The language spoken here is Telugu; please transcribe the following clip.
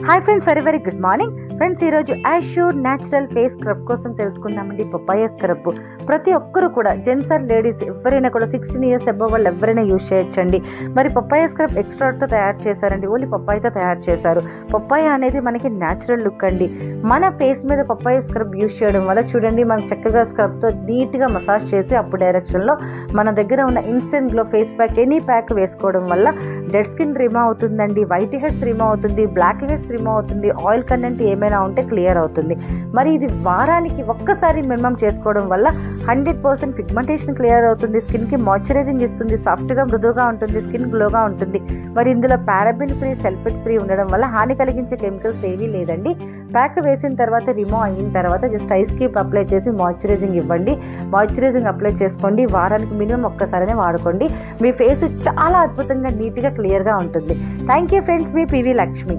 Hi friends, very good morning friends. ఈరోజు యాష్యూర్ న్యాచురల్ ఫేస్ స్క్రబ్ కోసం తెలుసుకుందామండి. పపాయ స్క్రబ్ ప్రతి ఒక్కరు కూడా, జెంట్స్ ఆర్ లేడీస్ ఎవరైనా కూడా 16 ఇయర్స్ అబవ్ వాళ్ళు ఎవరైనా యూజ్ చేయొచ్చండి. మరి పపాయ స్క్రబ్ ఎక్స్ట్రాతో తయారు చేశారండి, ఓన్లీ పపాయతో తయారు చేశారు. పపాయ అనేది మనకి న్యాచురల్ లుక్ అండి. మన ఫేస్ మీద పపాయ స్క్రబ్ యూజ్ చేయడం వల్ల చూడండి, మనకు చక్కగా స్క్రబ్తో నీట్గా మసాజ్ చేసి అప్పుడు డైరెక్షన్లో మన దగ్గర ఉన్న instant glow face pack, any pack వేసుకోవడం వల్ల డెడ్ స్కిన్ రిమూవ్ అవుతుందండి, వైట్ హెడ్స్ రిమూవ్ అవుతుంది, బ్లాక్ హెడ్స్ రిమూవ్ అవుతుంది, ఆయిల్ కంటెంట్ ఏమైనా ఉంటే క్లియర్ అవుతుంది. మరి ఇది వారానికి ఒక్కసారి మినిమం చేసుకోవడం వల్ల 100% పిగ్మెంటేషన్ క్లియర్ అవుతుంది, స్కిన్కి మాయిశ్చరైజింగ్ ఇస్తుంది, సాఫ్ట్గా మృదువుగా ఉంటుంది, స్కిన్ గ్లోగా ఉంటుంది. మరి ఇందులో పారాబిన్ ఫ్రీ, సల్ఫేట్ ఫ్రీ ఉండడం వల్ల హాని కలిగించే కెమికల్స్ ఏమీ లేదండి. ప్యాక్ వేసిన తర్వాత రిమూవ్ అయిన తర్వాత జస్ట్ ఐస్ క్యూబ్ అప్లై చేసి మాయిశ్చరైజింగ్ ఇవ్వండి. మాయిశ్చరైజింగ్ అప్లై చేసుకోండి, వారానికి మినిమం ఒక్కసారినే వాడుకోండి. మీ ఫేస్ చాలా అద్భుతంగా నీట్గా క్లియర్గా ఉంటుంది. Thank you friends, me PV Lakshmi.